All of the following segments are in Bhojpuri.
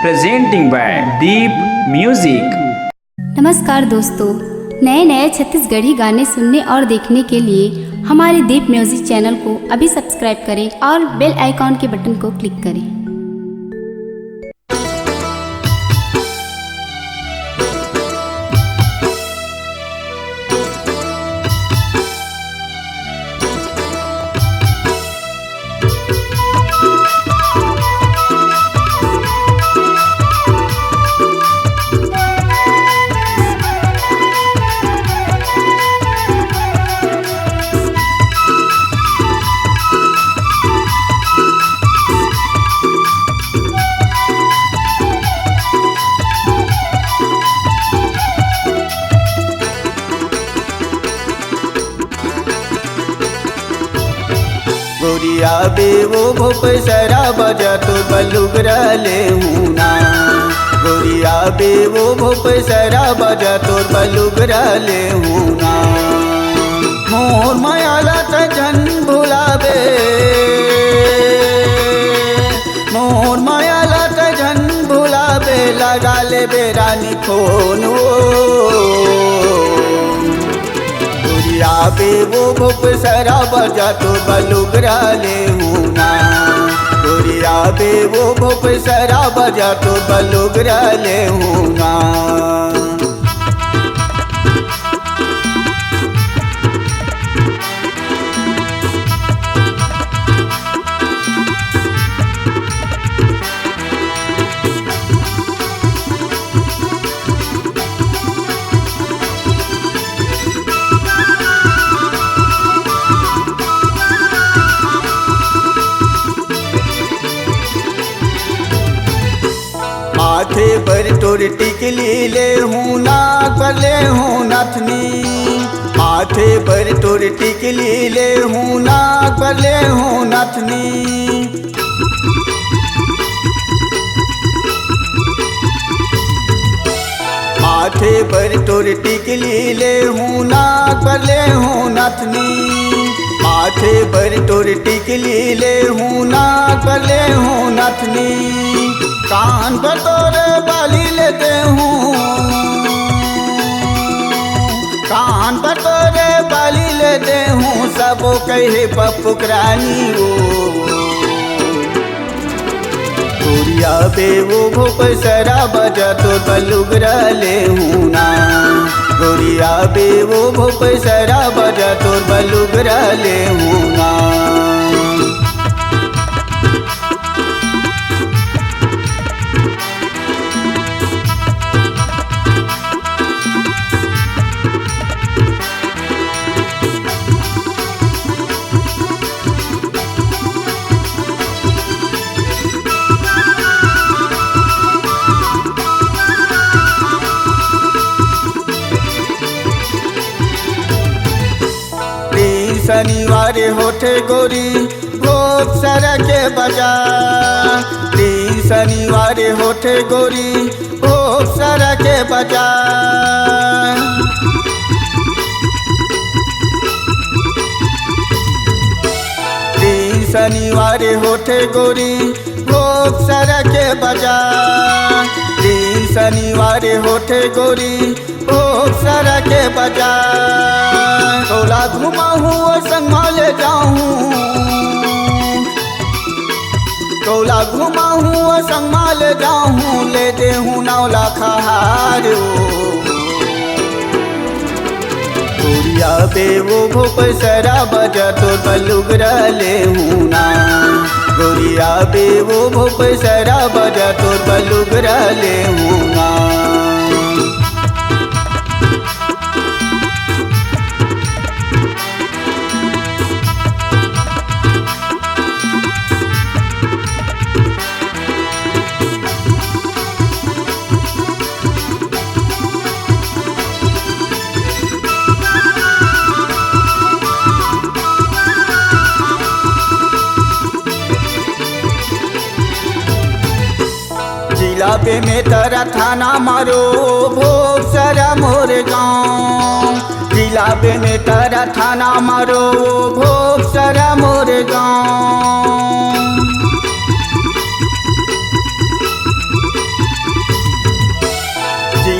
presenting by Deep Music। नमस्कार दोस्तों, नए नए छत्तीसगढ़ी गाने सुनने और देखने के लिए हमारे दीप म्यूजिक चैनल को अभी सब्सक्राइब करें और बेल आइकॉन के बटन को क्लिक करें। गोरिया बेवो भोप सरा बजा तो बलुगरा ले हूँ ना। गोरिया बेवो भोप सरा बजा तो बलुगरा ले हूँ ना। मोर मायाला तजन भुलावे, मोर मायाला तजन भुलावे, लगा ले बेरानी फोन बेवो भोप सरा बजा तो बलुगरा ले हूँ ना। गोरिया बेवो भोप सरा बजा तो बलुगरा ले हूँ ना। माथे पर तोर टिकली ले हूँ ना, गले हूँ नथनी। माथे पर तोर टिकली ले हूँ ना, गले हूँ नथनी। माथे पर तोर टिकली ले हूँ ना, गले हूँ नथनी। माथे पर तोर टिकली ले हूँ ना, गले हूँ नथनी। कान पर तोरे बाली लेते हूँ, कान पर तोरे बाली लेते हूँ, सबो कहे पपुकरानी हो। गोरिया बेवो भोप सरा बजा तो बलुगरा ले हूँ ना। गोरिया बेवो भोप सरा बजा तो बलुगरा ले हूँ ना। शनिवार होठे गोरी भोप सरा के बजा। तीन शनिवार होठे गोरी भोप सरा के बजा। तीन शनिवार होठे गोरी भोप सरा के बजा। तीन शनिवार होठे गोरी भोप सरा के बजा। टोला घुमा हूँ संग ले जाऊँ, टोला घुमा हूँ संग ले जाऊँ, ले दे हूँ नौला खहार। गोरिया बेवो भोप सरा बजा तो बलुगरा ले हूँ ना। गोरिया बेवो भोप सरा बजा तो बलुगरा ले हूँ ना। जिलाबे में तेरा थाना मारो भोप सरा मोर गाँव। जिलाबे में तेरा थाना मारो भोप सरा मोर गाँव।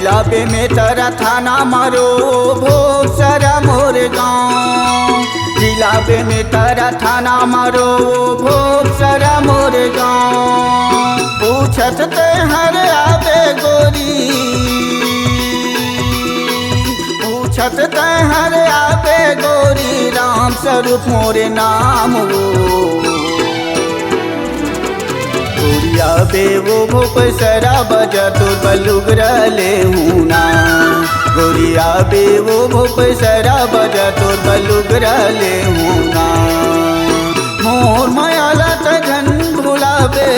जिला पे में तेरा थाना मारो भोसरा मोर गाँव, जिला पे में तेरा थाना मारो भोसरा मोर गाँव। पूछत ते हर आवे गोरी, पूछत ते हर आवे गोरी, राम स्वरूप मोरे नाम वो। गोरिया बे वो भोपसरा बजा तो बलुगरा ले हूँ ना, गोरिया बे वो भोपसरा बजा तो बलुगरा ले हूँ ना। मोर मायाला तजन भुलावे,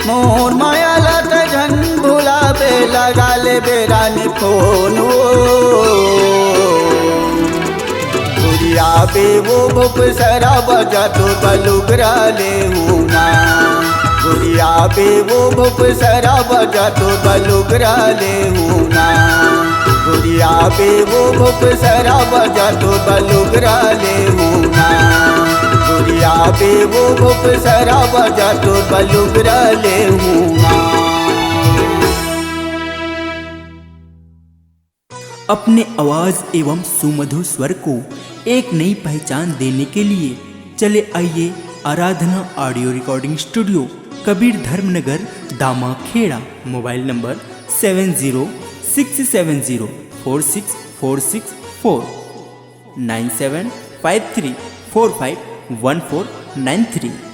मोर मायाला तजन भुलावे, लगा ले बेरानी फोन वो। गोरिया बे वो भोपसरा बजा तो बलुगरा ले हूँ ना, गोरिया बे वो भोपसरा बजा तो बलुगरा ले हूँ ना, गोरिया बे वो भोपसरा बजा तो बलुगरा ले हूँ ना, गोरिया बे वो भोपसरा बजा तो बलुगरा ले हूँ ना। अपने आवाज एवं सुमधुर स्वर को एक नई पहचान देने के लिए चले आइए Aradhana audio recording studio, Kabir Dharmnagar, Dama Khera. Mobile number 7067046464 9753451493।